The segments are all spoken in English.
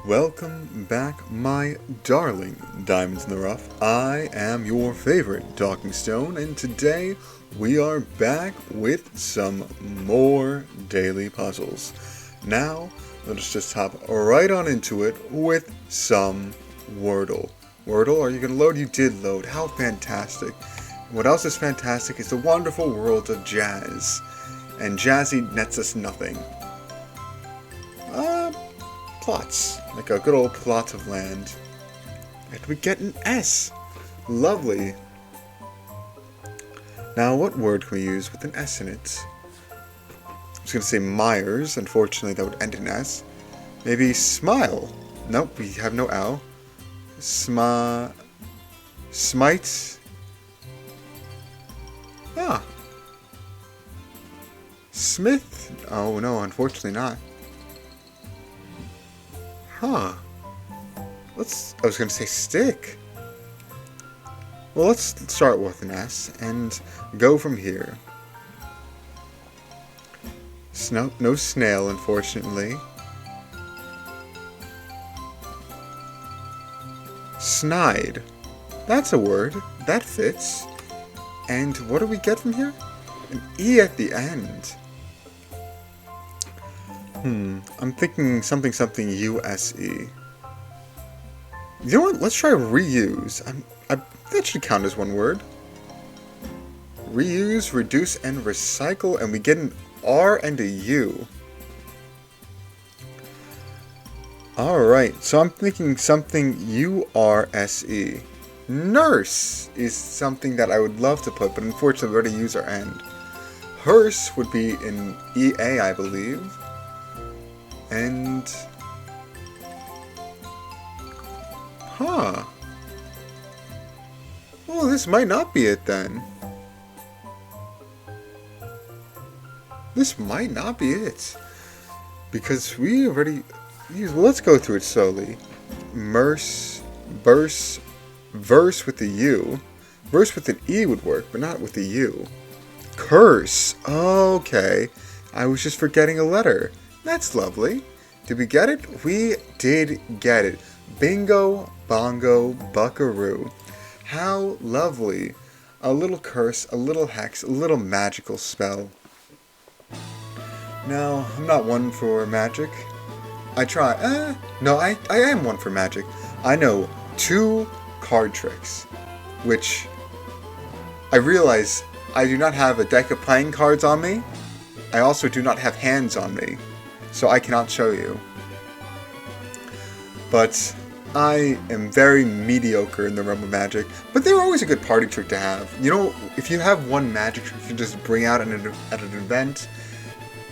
Welcome back, my darling Diamonds in the Rough. I am your favorite Talking Stone, and today we are back with some more daily puzzles. Now, let us just hop right on into it with some Wordle. Wordle, are you going to load? You did load. How fantastic. What else is fantastic is the wonderful world of jazz. And Jazzy nets us nothing. Plots. Like a good old plot of land. And we get an S. Lovely. Now, what word can we use with an S in it? I was going to say Myers. Unfortunately, that would end in S. Maybe smile. Nope, we have no L. Smite. Ah. Smith. Oh no, unfortunately not. Huh. I was going to say stick. Well, let's start with an S and go from here. No snail, unfortunately. Snide. That's a word. That fits. And what do we get from here? An E at the end. I'm thinking something USE. You know what? Let's try reuse. That should count as one word. Reuse, reduce, and recycle, and we get an R and a U. Alright, so I'm thinking something URSE. Nurse is something that I would love to put, but unfortunately we already use our end. Hearse would be in EA, I believe. And... Huh. Well, this might not be it then. This might not be it. Because we already... Well, let's go through it slowly. Verse with the U. Verse with an E would work, but not with the U. Curse. Okay. I was just forgetting a letter. That's lovely. Did we get it? We did get it. Bingo, bongo, buckaroo. How lovely. A little curse, a little hex, a little magical spell. Now, I'm not one for magic. I try. No, I am one for magic. I know 2 card tricks, which I realize I do not have a deck of playing cards on me. I also do not have hands on me, so I cannot show you. But I am very mediocre in the realm of magic, but they're always a good party trick to have. You know, if you have one magic trick you just bring out at an event,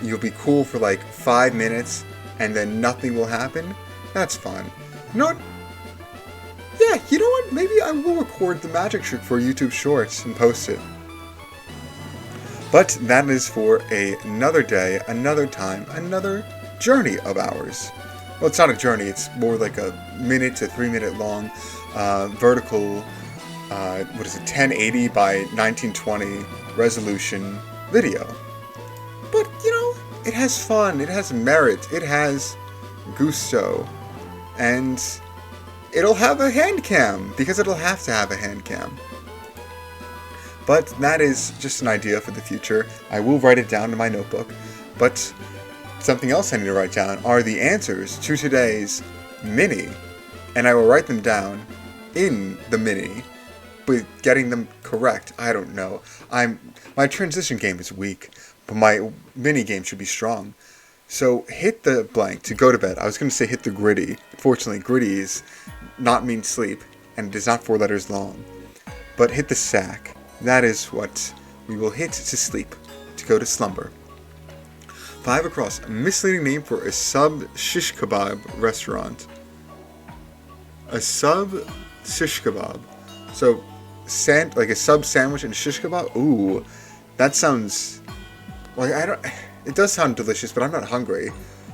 you'll be cool for like 5 minutes, and then nothing will happen. That's fun. You know what? Yeah, you know what? Maybe I will record the magic trick for YouTube Shorts and post it. But that is for another day, another time, another journey of ours. Well, it's not a journey, it's more like a minute to 3 minute long vertical, 1080 by 1920 resolution video. But, you know, it has fun, it has merit, it has gusto, and it'll have a hand cam, because it'll have to have a hand cam. But that is just an idea for the future. I will write it down in my notebook, but something else I need to write down are the answers to today's mini, and I will write them down in the mini, but getting them correct, I don't know. My transition game is weak, but my mini game should be strong. So hit the blank to go to bed. I was going to say hit the gritty. Unfortunately, gritty is not mean sleep, and it is not 4 letters long. But hit the sack. That is what we will hit to sleep, to go to slumber. 5 across, a misleading name for a sub shish kebab restaurant. A sub shish kebab. So, like a sub sandwich and a shish kebab? Ooh, that sounds... Well, it does sound delicious, but I'm not hungry.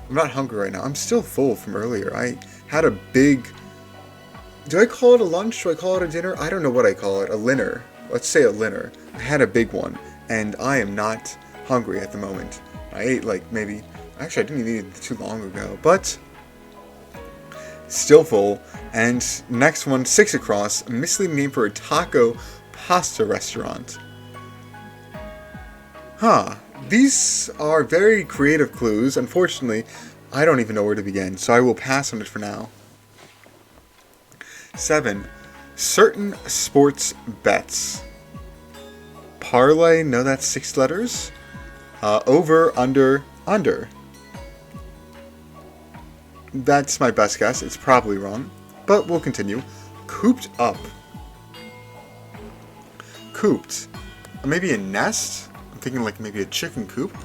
I'm not hungry right now. I'm still full from earlier. I had a big... Do I call it a lunch? Do I call it a dinner? I don't know what I call it. A linner. Let's say a linner. I had a big one, and I am not hungry at the moment. I ate like maybe... Actually, I didn't even eat it too long ago, but... still full. And next one, 6 across, a misleading name for a taco pasta restaurant. Huh. These are very creative clues. Unfortunately, I don't even know where to begin, so I will pass on it for now. 7. Certain sports bets. Parlay, no, that's 6 letters. Over, under, under. That's my best guess. It's probably wrong, but we'll continue. Cooped up. Cooped. Maybe a nest? I'm thinking like maybe a chicken coop.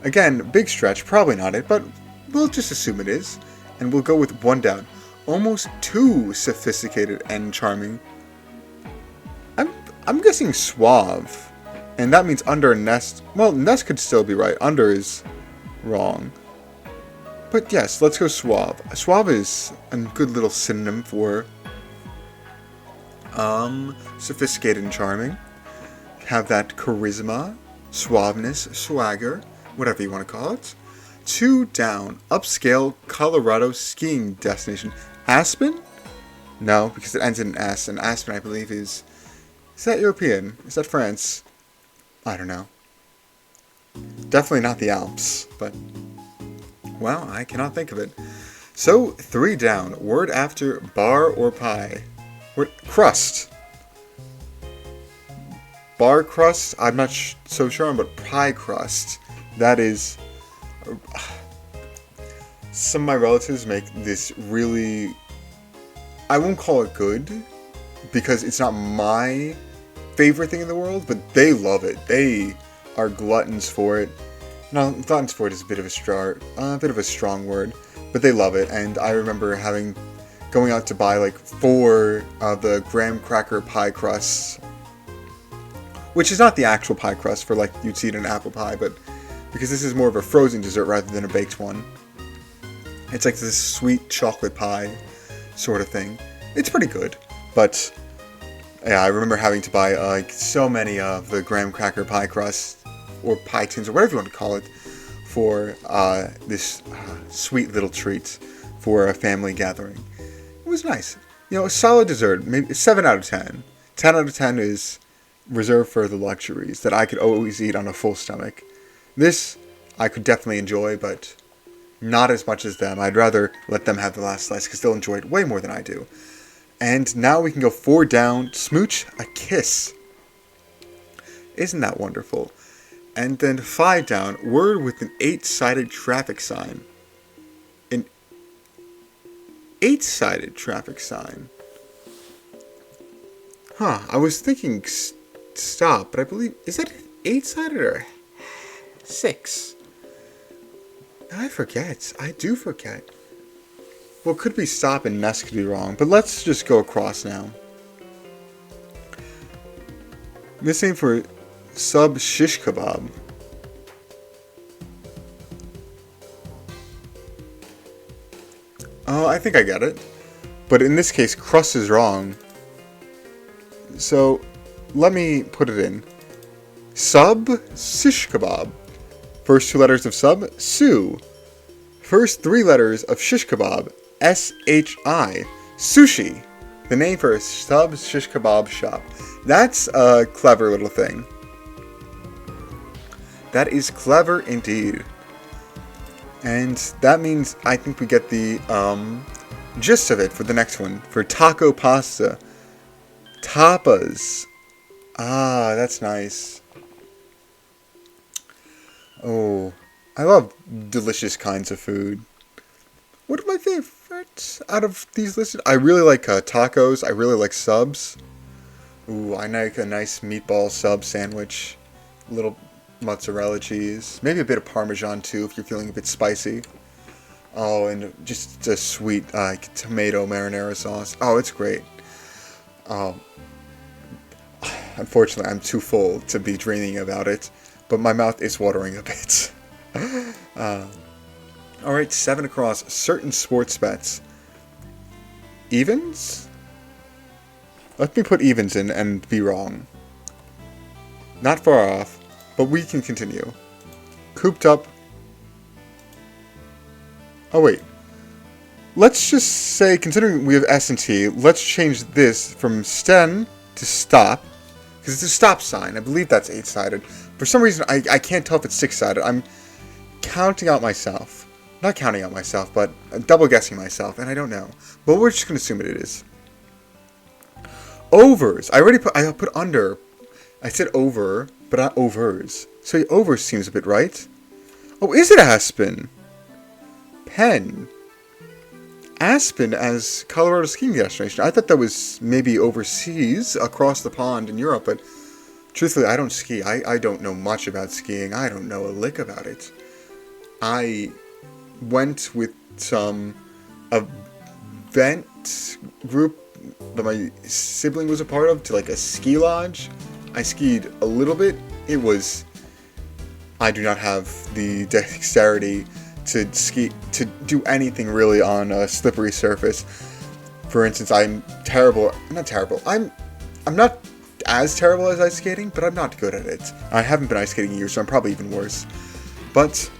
Again, big stretch, probably not it, but we'll just assume it is. And we'll go with 1 down. Almost too sophisticated and charming. I'm guessing suave. And that means under nest. Well, nest could still be right. Under is wrong. But yes, let's go suave. Suave is a good little synonym for sophisticated and charming. Have that charisma, suaveness, swagger, whatever you want to call it. 2 down. Upscale Colorado skiing destination. Aspen? No, because it ends in an S, and Aspen, I believe, is that European? Is that France? I don't know. Definitely not the Alps, but, well, I cannot think of it. So, 3 down. Word after bar or pie. Word, crust. Bar crust? I'm not so sure, but pie crust. That is... Some of my relatives make this really... I won't call it good, because it's not my favorite thing in the world, but they love it. They are gluttons for it. No, gluttons for it is a bit of a strong word, but they love it. And I remember going out to buy like 4 of the graham cracker pie crusts, which is not the actual pie crust for like you'd see it in apple pie, but because this is more of a frozen dessert rather than a baked one. It's like this sweet chocolate pie sort of thing. It's pretty good, but yeah, I remember having to buy like so many of the graham cracker pie crusts or pie tins or whatever you want to call it for this sweet little treat for a family gathering. It was nice. You know, a solid dessert, maybe 7 out of 10. 10 out of 10 is reserved for the luxuries that I could always eat on a full stomach. This I could definitely enjoy, but not as much as them. I'd rather let them have the last slice because they'll enjoy it way more than I do. And now we can go 4 down. Smooch a kiss. Isn't that wonderful? And then 5 down. Word with an 8-sided traffic sign. An 8-sided traffic sign. Huh. I was thinking stop, but I believe... Is that 8-sided or 6? I forget. I do forget. Well, could be stop and nest could be wrong, but let's just go across now. Missing for sub shish kebab. Oh, I think I get it. But in this case, crust is wrong. So, let me put it in. Sub shish kebab. First 2 letters of sub, su. First 3 letters of shish kebab, S-H-I. Sushi. The name for a sub shish kebab shop. That's a clever little thing. That is clever indeed. And that means I think we get the gist of it for the next one. For taco pasta. Tapas. Ah, that's nice. Oh, I love delicious kinds of food. What are my favorites out of these listed? I really like tacos. I really like subs. Ooh, I like a nice meatball sub sandwich. Little mozzarella cheese. Maybe a bit of Parmesan too if you're feeling a bit spicy. Oh, and just a sweet tomato marinara sauce. Oh, it's great. Unfortunately, I'm too full to be dreaming about it. But my mouth is watering a bit. Alright, 7 across. Certain sports bets. Evens? Let me put evens in and be wrong. Not far off, but we can continue. Cooped up. Oh wait. let's just say, considering we have S and T, let's change this from stem to stop. Because it's a stop sign. I believe that's 8-sided. For some reason, I can't tell if it's 6-sided. I'm counting out myself. Not counting out myself, but double guessing myself, and I don't know. But we're just going to assume it is. Overs. I put under. I said over, but not overs. So overs seems a bit right. Oh, is it Aspen? Penn. Aspen as Colorado skiing destination. I thought that was maybe overseas, across the pond in Europe, but truthfully, I don't ski. I don't know much about skiing. I don't know a lick about it. I went with some event group that my sibling was a part of to like a ski lodge. I skied a little bit. I do not have the dexterity to ski, to do anything really on a slippery surface. For instance, I'm not terrible. I'm not as terrible as ice skating, but I'm not good at it. I haven't been ice skating in years, so I'm probably even worse. But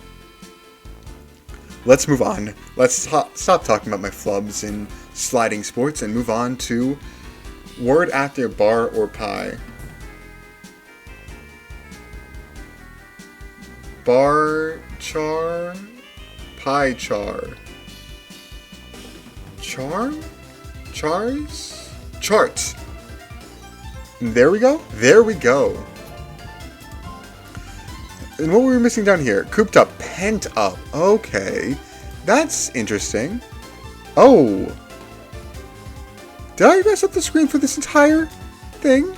let's move on. Let's stop talking about my flubs in sliding sports and move on to word after bar or pie. Bar char, pie char. Charm? Chars? Chart. There we go. There we go. And what were we missing down here? Cooped up, pent up. Okay. That's interesting. Oh. Did I mess up the screen for this entire thing?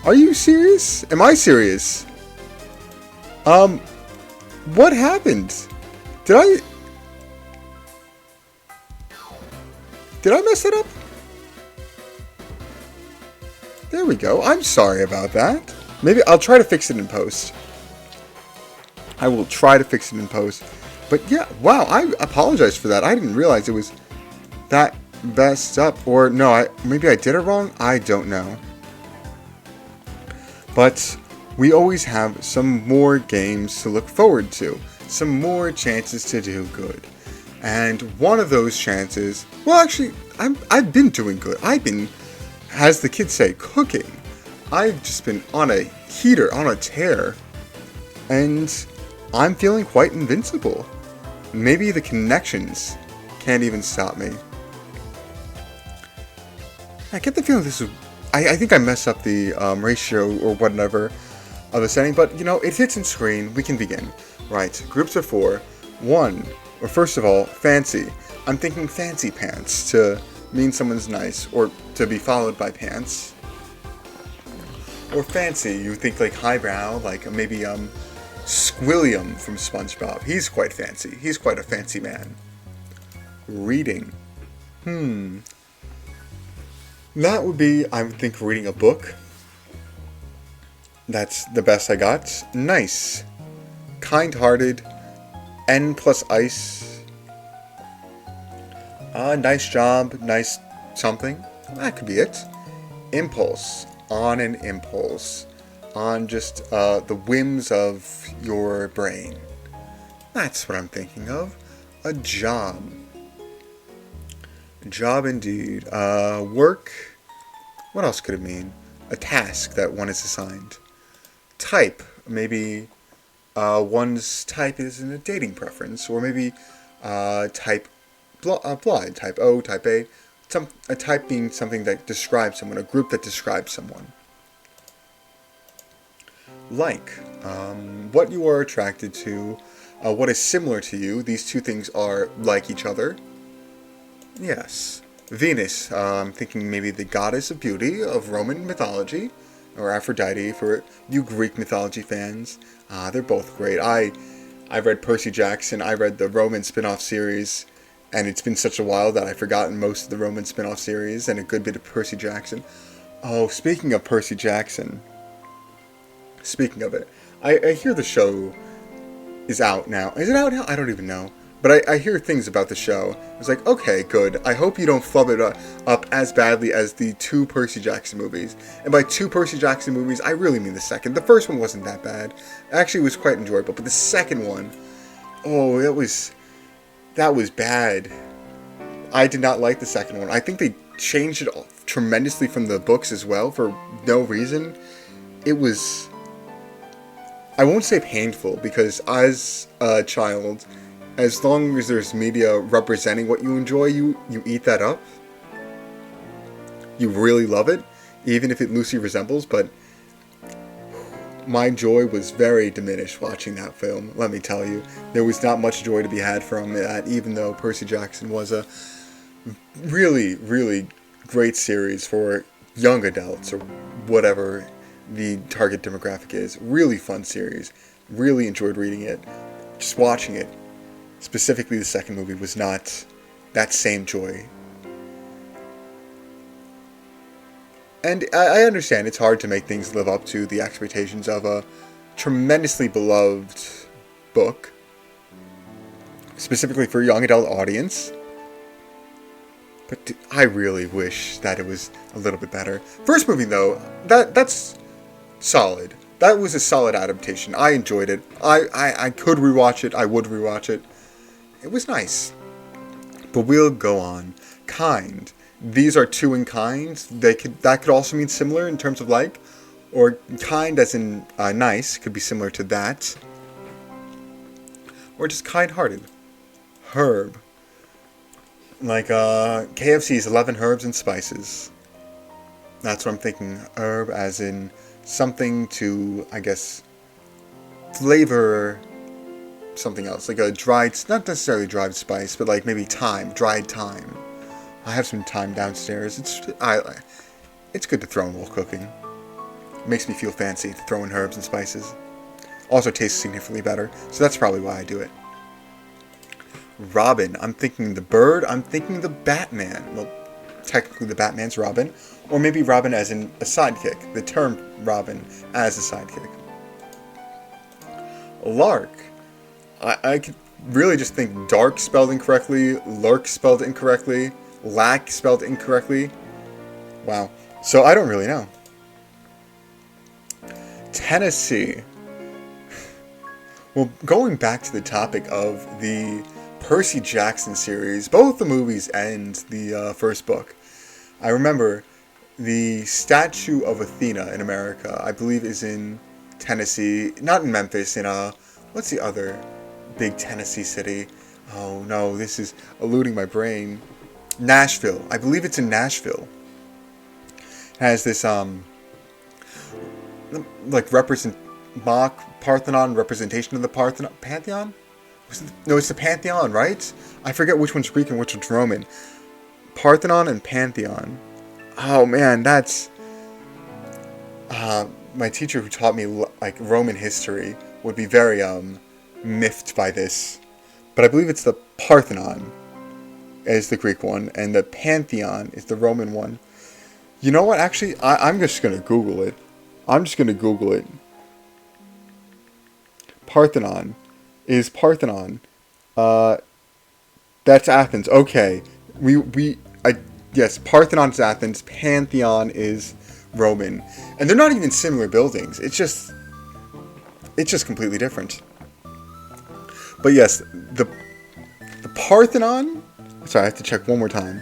Are you serious? Am I serious? What happened? Did I mess it up? There we go. I'm sorry about that. Maybe I'll try to fix it in post. I will try to fix it in post. But yeah, wow, I apologize for that. I didn't realize it was that messed up. Or no, maybe I did it wrong? I don't know. But we always have some more games to look forward to. Some more chances to do good. And one of those chances, well actually, I've been doing good. I've been, as the kids say, cooking. I've just been on a heater, on a tear. And I'm feeling quite invincible. Maybe the connections can't even stop me. I get the feeling this is... I think I messed up the ratio or whatever of the setting, but you know, it hits in screen. We can begin. Right, groups of 4. 1, or first of all, fancy. I'm thinking fancy pants to mean someone's nice, or to be followed by pants. Or fancy, you think like highbrow, like maybe Squilliam from SpongeBob. He's quite fancy. He's quite a fancy man. Reading. That would be, I would think, reading a book. That's the best I got. Nice. Kind-hearted. N plus ice. Nice job. Nice something. That could be it. Impulse. On an impulse. On just the whims of your brain. That's what I'm thinking of. A job. Job indeed. Work. What else could it mean? A task that one is assigned. Type. Maybe one's type is in a dating preference. Or maybe type blind. Type O, type A. A type being something that describes someone. A group that describes someone. Like. What you are attracted to. What is similar to you. These two things are like each other. Yes. Venus, I'm thinking maybe the goddess of beauty of Roman mythology, or Aphrodite for you Greek mythology fans. They're both great. I read Percy Jackson, I read the Roman spin-off series, and it's been such a while that I've forgotten most of the Roman spin-off series and a good bit of Percy Jackson. Oh, speaking of Percy Jackson, speaking of it, I hear the show is out now. Is it out now? I don't even know. But I hear things about the show. It's like, okay, good. I hope you don't flub it up as badly as the 2 Percy Jackson movies. And by 2 Percy Jackson movies, I really mean the second. The first one wasn't that bad. Actually, it was quite enjoyable. But the second one, oh, that was bad. I did not like the second one. I think they changed it tremendously from the books as well for no reason. It was, I won't say painful, because as a child, as long as there's media representing what you enjoy, you eat that up. You really love it, even if it loosely resembles, but my joy was very diminished watching that film, let me tell you. There was not much joy to be had from that, even though Percy Jackson was a really, really great series for young adults, or whatever the target demographic is. Really fun series. Really enjoyed reading it. Just watching it, specifically the second movie, was not that same joy. And I understand it's hard to make things live up to the expectations of a tremendously beloved book, specifically for a young adult audience. But I really wish that it was a little bit better. First movie, though, that's solid. That was a solid adaptation. I enjoyed it. I could rewatch it. I would rewatch it. It was nice. But we'll go on. Kind. These are two in kind. That could also mean similar in terms of like, or kind as in nice could be similar to that, or just kind-hearted. Herb, like KFC's 11 herbs and spices. That's what I'm thinking. Herb as in something to, I guess, flavor something else, like a dried, not necessarily dried spice, but like maybe thyme, dried thyme. I have some thyme downstairs. It's good to throw in while cooking. It makes me feel fancy to throw in herbs and spices. Also tastes significantly better, so that's probably why I do it. Robin. I'm thinking the bird. I'm thinking the Batman. Well, technically the Batman's Robin, or maybe Robin as in a sidekick. The term Robin as a sidekick. Lark. I could really just think dark spelled incorrectly, lurk spelled incorrectly, lack spelled incorrectly. Wow. So I don't really know. Tennessee. Well, going back to the topic of the Percy Jackson series, both the movies and the first book, I remember the statue of Athena in America, I believe, is in Tennessee, not in Memphis, in what's the other big Tennessee city? Oh no, this is eluding my brain. Nashville. I believe it's in Nashville. It has this like mock Parthenon representation of the Pantheon? No, it's the Pantheon, right? I forget which one's Greek and which one's Roman. Parthenon and Pantheon. Oh man, that's my teacher who taught me like Roman history would be very miffed by this. But I believe it's the Parthenon is the Greek one, and the Pantheon is the Roman one. You know what? Actually, I'm just going to Google it. Parthenon. Is Parthenon. That's Athens. Okay. Yes, Parthenon is Athens. Pantheon is Roman. And they're not even similar buildings. It's just completely different. But yes, the Parthenon. Sorry, I have to check one more time.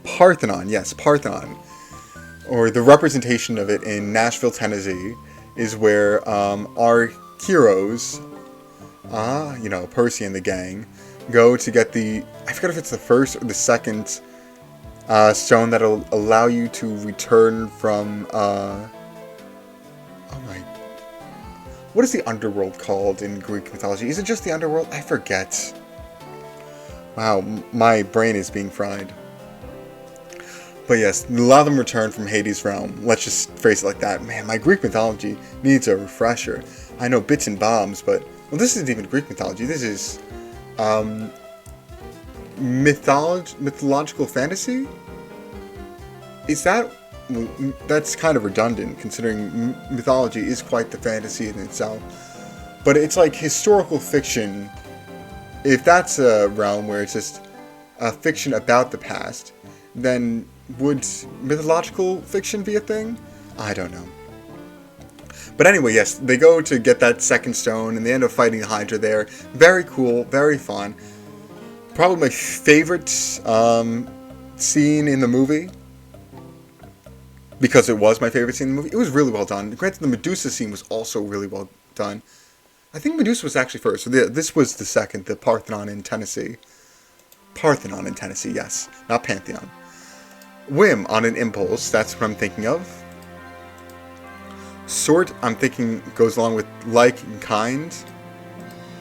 Parthenon, yes, Parthenon. Or the representation of it in Nashville, Tennessee, is where our heroes, Percy and the gang, go to get I forget if it's the first or the second stone that'll allow you to return from, what is the underworld called in Greek mythology? Is it just the underworld? I forget. Wow, my brain is being fried. But yes, a lot of them return from Hades' realm. Let's just phrase it like that. Man, my Greek mythology needs a refresher. I know bits and bombs, but... Well, this isn't even Greek mythology. This is... mythological fantasy? Is that... Well, that's kind of redundant, considering mythology is quite the fantasy in itself. But it's like historical fiction. If that's a realm where it's just a fiction about the past, then would mythological fiction be a thing? I don't know. But anyway, yes, they go to get that second stone, and they end up fighting the Hydra there. Very cool, very fun. Probably my favorite scene in the movie, because it was my favorite scene in the movie. It was really well done. Granted, the Medusa scene was also really well done. I think Medusa was actually first. So this was the second, the Parthenon in Tennessee. Parthenon in Tennessee, yes. Not Pantheon. Whim on an impulse, that's what I'm thinking of. Sort, I'm thinking, goes along with like and kind.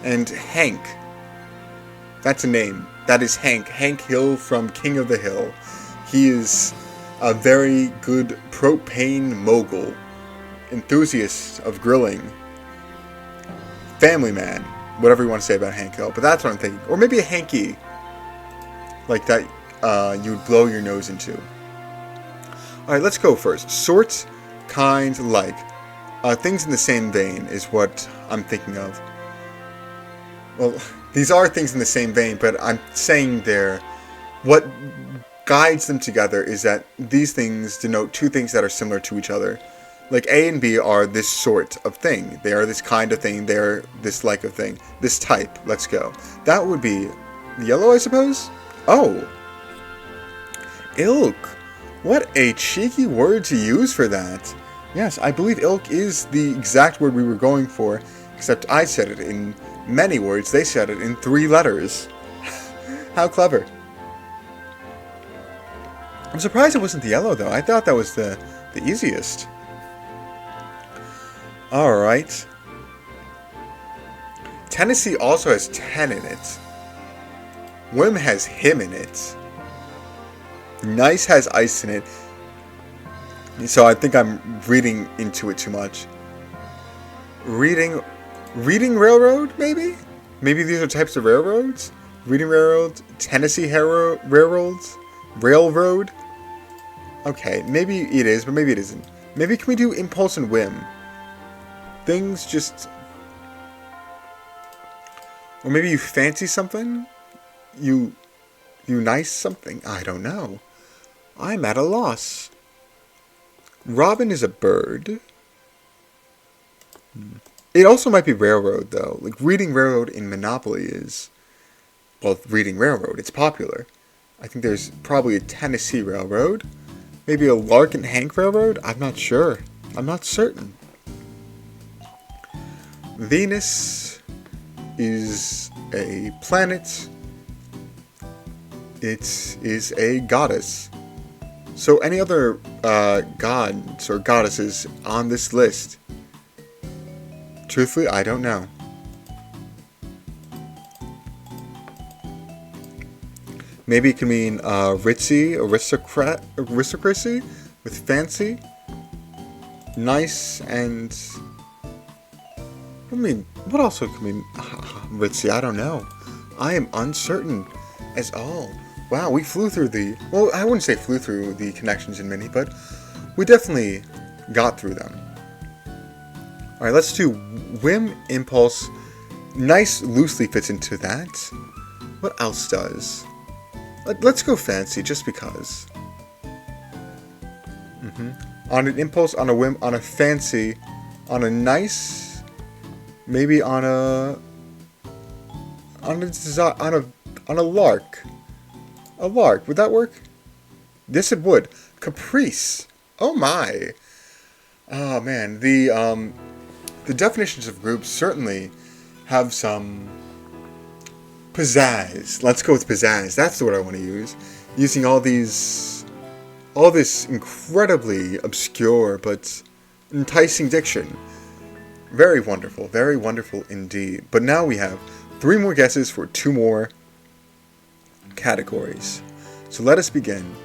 And Hank. That's a name. That is Hank. Hank Hill from King of the Hill. He is a very good propane mogul. Enthusiast of grilling. Family man. Whatever you want to say about Hank Hill. But that's what I'm thinking. Or maybe a hanky. Like that you would blow your nose into. Alright, let's go first. Sort, kind, like. Things in the same vein is what I'm thinking of. Well, these are things in the same vein, but I'm saying what guides them together is that these things denote two things that are similar to each other. Like A and B are this sort of thing. They are this kind of thing. They are this like of thing. This type. Let's go. That would be yellow, I suppose? Oh. Ilk. What a cheeky word to use for that. Yes, I believe ilk is the exact word we were going for, except I said it in many words. They said it in 3 letters. How clever. I'm surprised it wasn't the yellow, though. I thought that was the easiest. Alright. Tennessee also has 10 in it. Whim has him in it. Nice has ice in it. So I think I'm reading into it too much. Reading railroad, maybe? Maybe these are types of railroads? Reading railroads? Tennessee railroads? Railroad? Okay, maybe it is, but maybe it isn't. Maybe can we do impulse and whim? Things just... Or maybe you fancy something? You nice something? I don't know. I'm at a loss. Robin is a bird. It also might be railroad, though. Like, reading railroad in Monopoly is... Well, reading railroad. It's popular. I think there's probably a Tennessee railroad. Maybe a Lark and Hank railroad? I'm not sure. I'm not certain. Venus is a planet. It is a goddess. So any other gods or goddesses on this list? Truthfully, I don't know. Maybe it can mean ritzy, aristocracy, with fancy, nice, and... I mean, what else could mean ritzy? I don't know. I am uncertain as all. Wow, we flew through the... Well, I wouldn't say flew through the connections in Mini, but we definitely got through them. Alright, let's do whim, impulse. Nice loosely fits into that. What else does? Let's go fancy, just because. On an impulse, on a whim, on a fancy, on a nice, maybe on a lark. A lark, would that work? Yes, it would. Caprice. Oh my. Oh man, the definitions of groups certainly have some pizzazz. Let's go with pizzazz. That's the word I want to use. Using all this incredibly obscure but enticing diction. Very wonderful indeed. But now we have 3 more guesses for 2 more categories. So let us begin.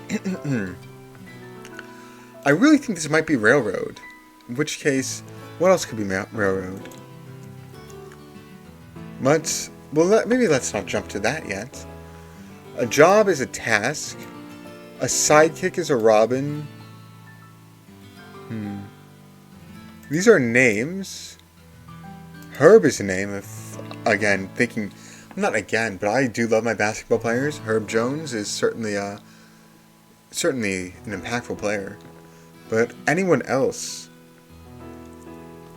I really think this might be railroad. In which case, what else could be railroad? Maybe let's not jump to that yet. A job is a task. A sidekick is a robin. These are names. Herb is a name. Not again, but I do love my basketball players. Herb Jones is certainly an impactful player. But anyone else?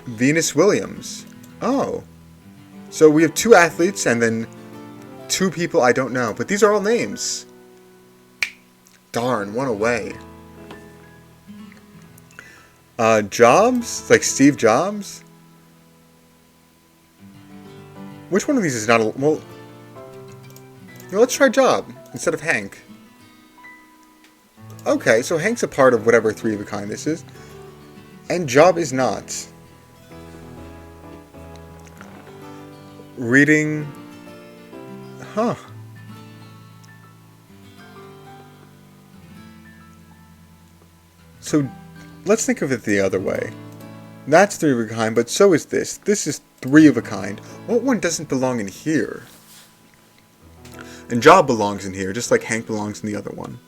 Venus Williams. Oh. So we have 2 athletes and then 2 people I don't know, but these are all names. Darn, one away. Jobs? Like Steve Jobs? Which one of these is not a... Well, let's try Job instead of Hank. Okay, so Hank's a part of whatever 3 of a kind this is. And Job is not. Reading... Huh. So, let's think of it the other way. That's 3 of a kind, but so is this. This is 3 of a kind. What one doesn't belong in here? And Job belongs in here, just like Hank belongs in the other one.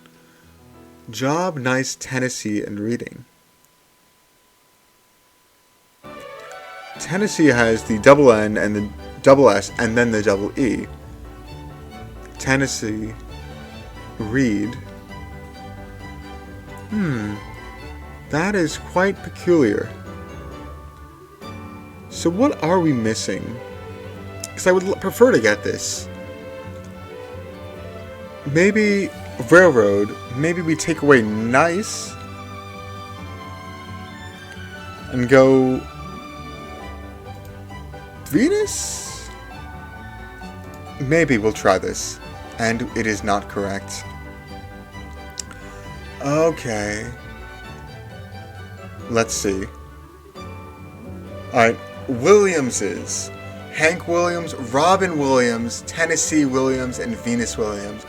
Job, nice, Tennessee, and reading. Tennessee has the double N and the double S and then the double E. Tennessee, read. That is quite peculiar. So what are we missing? Because I would prefer to get this. Maybe railroad. Maybe we take away nice and go Venus? Maybe we'll try this. And it is not correct. Okay. Let's see. Alright, Williamses. Hank Williams, Robin Williams, Tennessee Williams, and Venus Williams.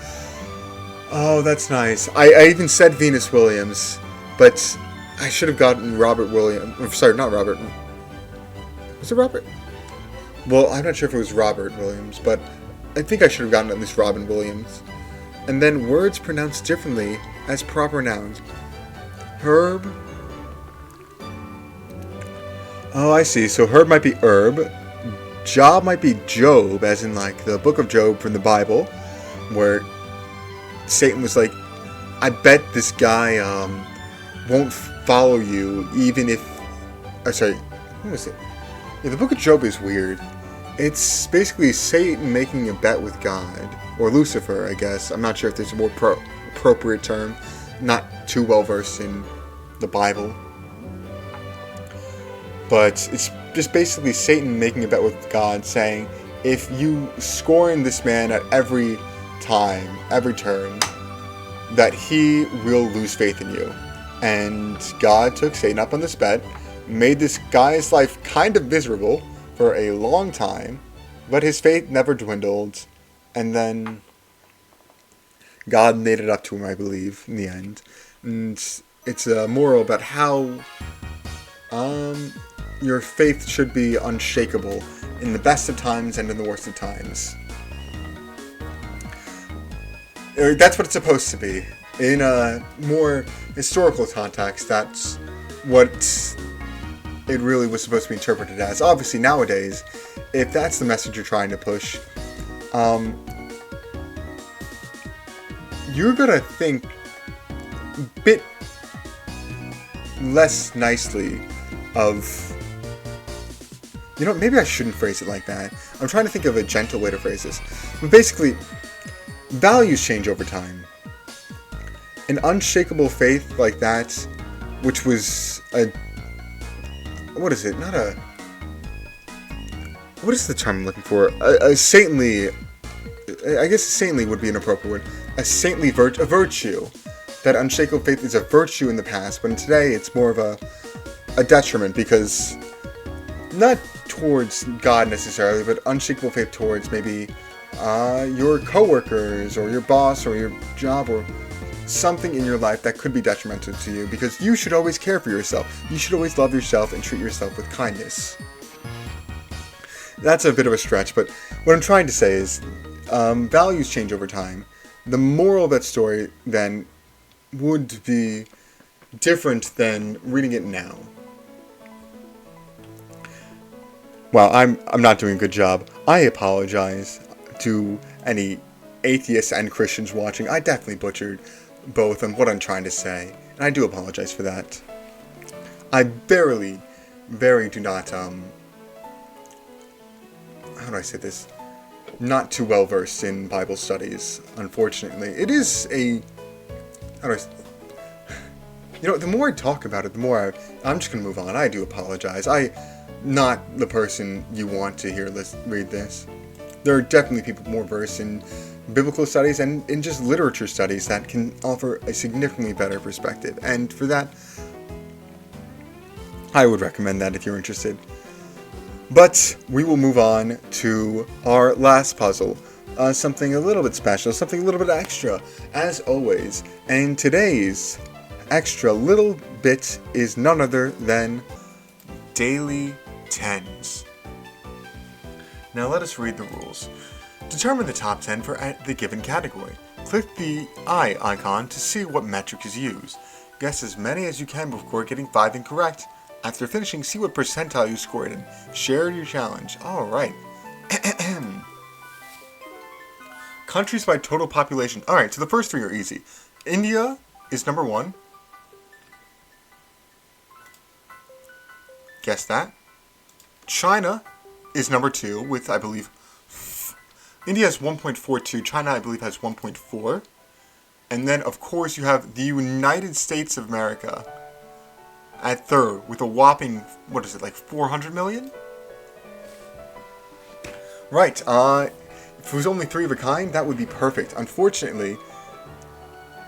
Oh, that's nice. I even said Venus Williams, but I should have gotten Robert Williams. Sorry, not Robert. Was it Robert? Well, I'm not sure if it was Robert Williams, but I think I should have gotten at least Robin Williams. And then words pronounced differently as proper nouns. Herb. Oh, I see. So herb might be herb. Job might be Job, as in like the book of Job from the Bible, where Satan was like, I bet this guy won't follow you even if... sorry, what was it? Yeah, the book of Job is weird. It's basically Satan making a bet with God, or Lucifer, I guess. I'm not sure if there's a more appropriate term. Not too well versed in the Bible. But it's just basically Satan making a bet with God, saying, if you scorn this man at every time, every turn, that he will lose faith in you. And God took Satan up on this bet, made this guy's life kind of miserable for a long time, but his faith never dwindled, and then God made it up to him, I believe, in the end. And it's a moral about how your faith should be unshakable in the best of times and in the worst of times. That's what it's supposed to be. In a more historical context, that's what it really was supposed to be interpreted as. Obviously, nowadays, if that's the message you're trying to push, you're gonna think a bit less nicely of... You know, maybe I shouldn't phrase it like that. I'm trying to think of a gentle way to phrase this. But basically, values change over time. An unshakable faith like that, which was a... What is it? Not a... What is the term I'm looking for? A saintly... I guess saintly would be an appropriate word. A saintly a virtue. That unshakable faith is a virtue in the past, but today it's more of a detriment, because... Not towards God necessarily, but unshakable faith towards maybe your coworkers or your boss or your job or something in your life that could be detrimental to you, because you should always care for yourself. You should always love yourself and treat yourself with kindness. That's a bit of a stretch, but what I'm trying to say is values change over time. The moral of that story then would be different than reading it now. Wow, I'm not doing a good job. I apologize to any atheists and Christians watching. I definitely butchered both on what I'm trying to say, and I do apologize for that. I very do not, how do I say this? not too well versed in Bible studies, unfortunately. It is a... How do I... You know, the more I talk about it, the more I'm just going to move on. I do apologize. I'm not the person you want to hear read this. There are definitely people more versed in biblical studies and in just literature studies that can offer a significantly better perspective. And for that, I would recommend that if you're interested. But we will move on to our last puzzle. Something a little bit special, something a little bit extra, as always. And today's extra little bit is none other than daily tens. Now let us read the rules. Determine the top 10 for the given category. Click the eye icon to see what metric is used. Guess as many as you can before getting 5 incorrect. After finishing, see what percentile you scored in. Share your challenge. Alright. Countries by total population. Alright, so the first 3 are easy. India is number 1. Guess that. China is number 2 with, I believe, India has 1.42. China, I believe, has 1.4. And then, of course, you have the United States of America at third with a whopping, what is it, like 400 million? Right, if it was only 3 of a kind, that would be perfect. Unfortunately,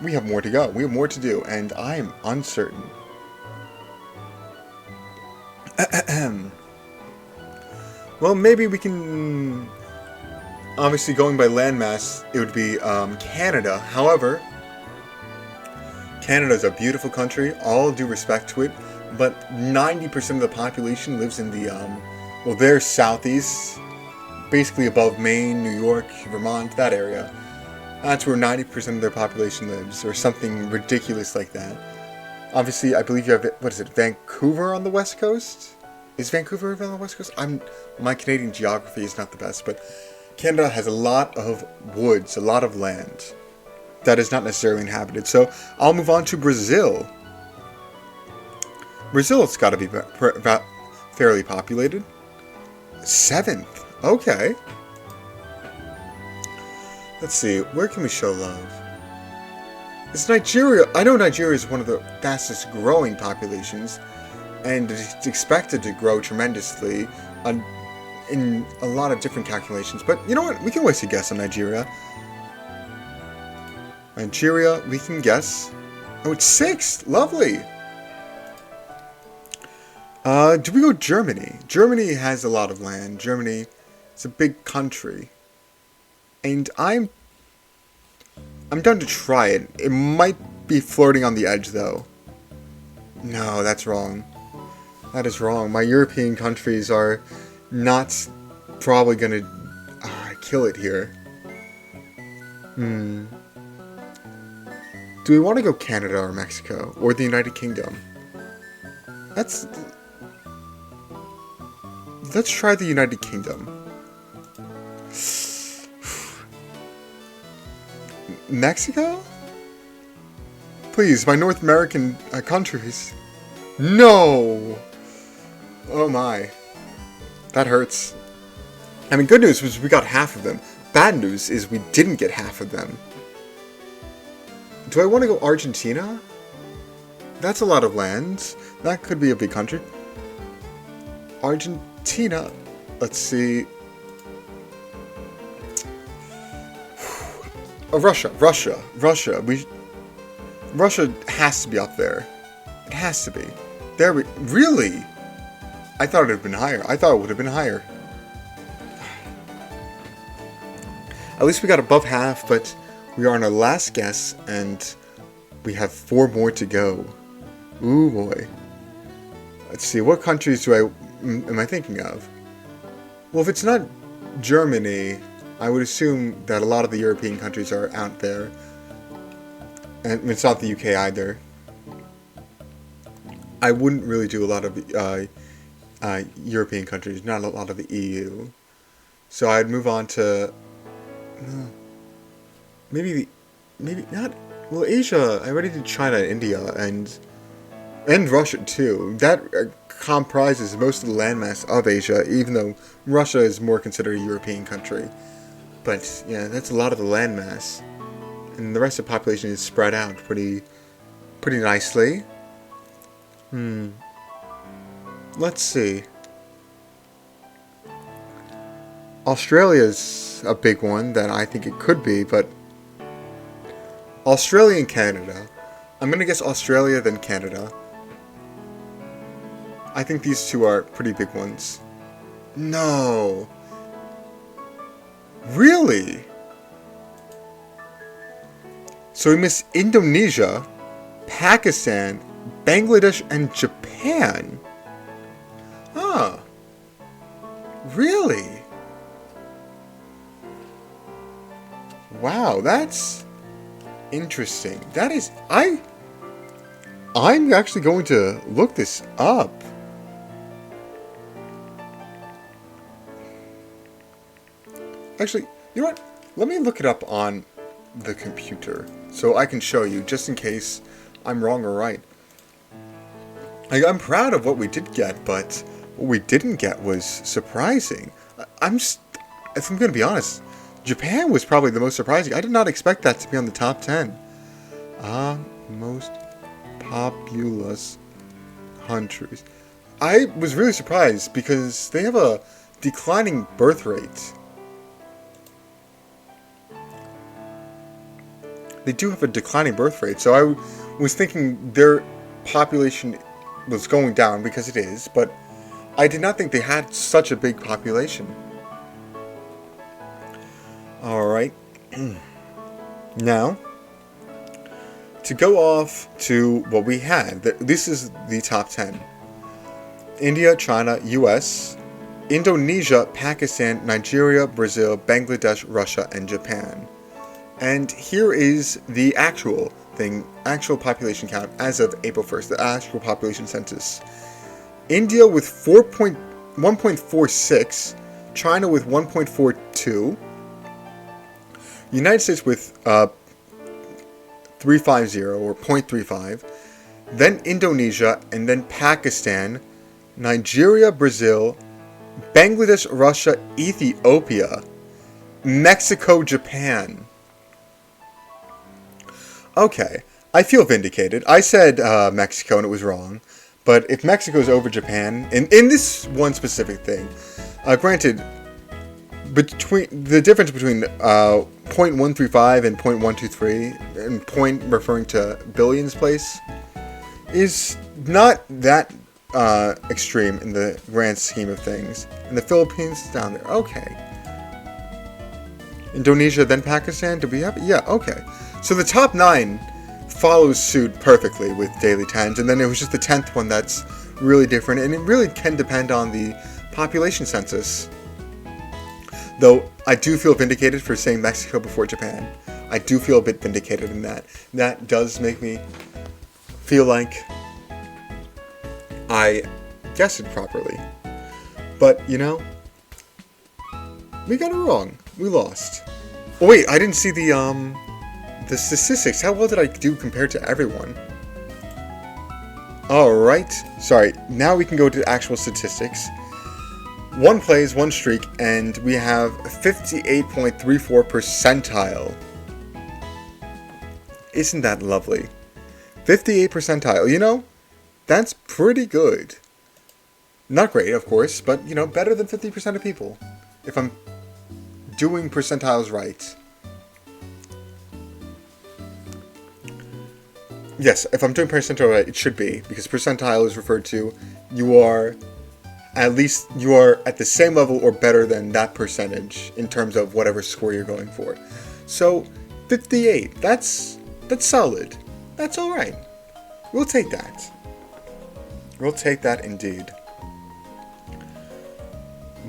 we have more to go. We have more to do, and I am uncertain. Well, maybe we can... Obviously, going by landmass, it would be Canada. However, Canada is a beautiful country, all due respect to it, but 90% of the population lives in the, well, they're southeast, basically above Maine, New York, Vermont, that area. That's where 90% of their population lives, or something ridiculous like that. Obviously, I believe you have, what is it, Vancouver on the west coast? Is Vancouver on the west coast? My Canadian geography is not the best, but Canada has a lot of woods, a lot of land that is not necessarily inhabited. So I'll move on to Brazil. Brazil's got to be fairly populated. 7th. Okay. Let's see. Where can we show love? It's Nigeria. I know Nigeria is one of the fastest growing populations, and it's expected to grow tremendously in a lot of different calculations. But you know what? We can always guess on Nigeria. Nigeria, we can guess. Oh, it's 6th. Lovely. Do we go Germany? Germany has a lot of land. Germany is a big country. And I'm down to try it. It might be floating on the edge, though. No, that's wrong. That is wrong. My European countries are not probably gonna kill it here. Do we want to go Canada or Mexico? Or the United Kingdom? Let's try the United Kingdom. Mexico? Please, my North American countries. No! Oh my. That hurts. I mean, good news was we got half of them. Bad news is we didn't get half of them. Do I want to go Argentina? That's a lot of lands. That could be a big country. Argentina. Let's see. Oh, Russia. Russia has to be up there. It has to be. There we... Really? I thought it would have been higher. I thought it would have been higher. At least we got above half, but we are on our last guess, and we have 4 more to go. Ooh, boy. Let's see, what countries am I thinking of? Well, if it's not Germany, I would assume that a lot of the European countries are out there. And it's not the UK either. I wouldn't really do a lot of European countries, not a lot of the EU. So I'd move on to... Maybe not... Well, Asia, I already did China and India, and Russia too. That comprises most of the landmass of Asia, even though Russia is more considered a European country. But yeah, that's a lot of the landmass, and the rest of the population is spread out pretty nicely. Let's see. Australia's a big one that I think it could be, but Australia and Canada. I'm gonna guess Australia then Canada. I think these two are pretty big ones. No. Really? So we missed Indonesia, Pakistan, Bangladesh, and Japan. Huh. Really? Wow, that's interesting. That is... I'm actually going to look this up. Actually, you know what? Let me look it up on the computer so I can show you, just in case I'm wrong or right. I'm proud of what we did get, but what we didn't get was surprising. If I'm going to be honest, Japan was probably the most surprising. I did not expect that to be on the top 10. Most populous countries. I was really surprised because they have a declining birth rate. They do have a declining birth rate, so I was thinking their population was going down, because it is, but I did not think they had such a big population. Alright. Now, to go off to what we had, this is the top 10. India, China, US, Indonesia, Pakistan, Nigeria, Brazil, Bangladesh, Russia, and Japan. And here is the actual population count as of April 1st, the actual population census. India with 1.46, China with 1.42, United States with 350 or 0.35, then Indonesia, and then Pakistan, Nigeria, Brazil, Bangladesh, Russia, Ethiopia, Mexico, Japan. Okay, I feel vindicated. I said Mexico and it was wrong, but if Mexico's over Japan, in this one specific thing, granted, between the difference between 0.135 and 0.123, and point referring to billions place, is not that extreme in the grand scheme of things. And the Philippines down there, okay. Indonesia, then Pakistan. Do we have it? Yeah, okay. So the top 9 follows suit perfectly with daily 10s, and then it was just the 10th one that's really different, and it really can depend on the population census. Though I do feel vindicated for saying Mexico before Japan. I do feel a bit vindicated in that. That does make me feel like I guessed it properly. But, you know, we got it wrong. We lost. Oh wait, I didn't see the statistics. How well did I do compared to everyone? Alright. Sorry, now we can go to actual statistics. 1 plays, 1 streak, and we have 58.34 percentile. Isn't that lovely? 58 percentile, you know? That's pretty good. Not great, of course, but, you know, better than 50% of people. If I'm doing percentiles right. Yes, if I'm doing percentile right, it should be, because percentile is referred to you are at the same level or better than that percentage in terms of whatever score you're going for. So 58, that's solid. That's all right. We'll take that. We'll take that indeed.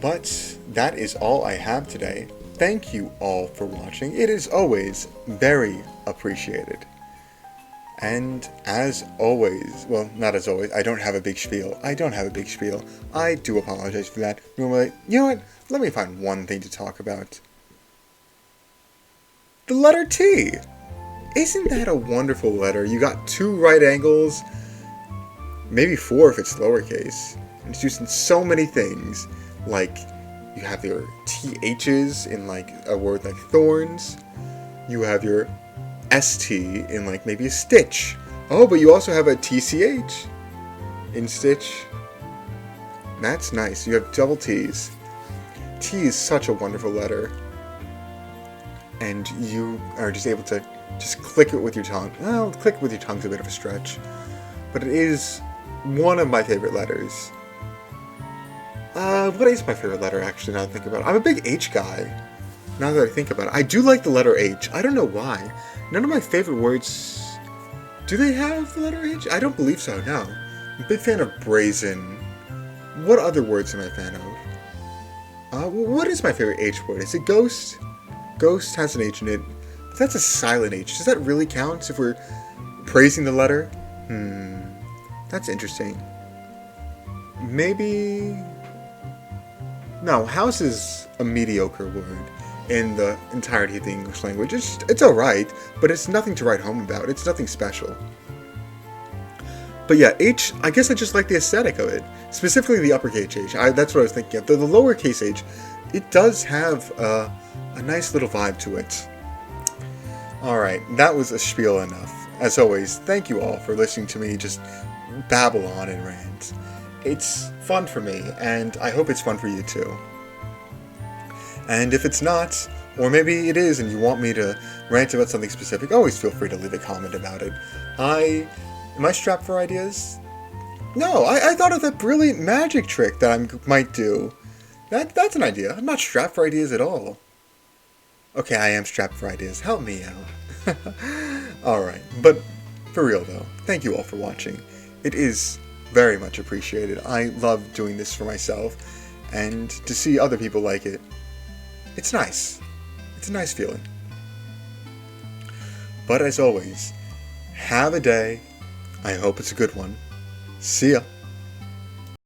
But that is all I have today. Thank you all for watching. It is always very appreciated. And as always, well, not as always, I don't have a big spiel. I do apologize for that. Normally, you know what? Let me find one thing to talk about. The letter T. Isn't that a wonderful letter? You got 2 right angles, maybe 4 if it's lowercase. And it's used in so many things. Like, you you have your THs in like a word like thorns. You have your ST in like maybe a stitch. Oh, but you also have a TCH in stitch. That's nice. You have double T's. T is such a wonderful letter. And you are just able to just click it with your tongue. Well, click with your tongue's a bit of a stretch. But it is one of my favorite letters. What is my favorite letter, actually, now that I think about it? I'm a big H guy, now that I think about it. I do like the letter H. I don't know why. None of my favorite words... Do they have the letter H? I don't believe so, no. I'm a big fan of brazen. What other words am I a fan of? What is my favorite H word? Is it ghost? Ghost has an H in it. But that's a silent H. Does that really count if we're praising the letter? That's interesting. Maybe... No, house is a mediocre word in the entirety of the English language. It's alright, but it's nothing to write home about. It's nothing special. But yeah, H, I guess I just like the aesthetic of it. Specifically the uppercase H. That's what I was thinking of. The lowercase H, it does have a nice little vibe to it. Alright, that was a spiel enough. As always, thank you all for listening to me just babble on and rant. It's fun for me, and I hope it's fun for you too. And if it's not, or maybe it is and you want me to rant about something specific, always feel free to leave a comment about it. Am I strapped for ideas? No, I thought of that brilliant magic trick that I might do. That's an idea. I'm not strapped for ideas at all. Okay, I am strapped for ideas. Help me out. Alright, but for real though, thank you all for watching. It is very much appreciated. I love doing this for myself, and to see other people like it, it's nice. It's a nice feeling. But as always, have a day. I hope it's a good one. See ya.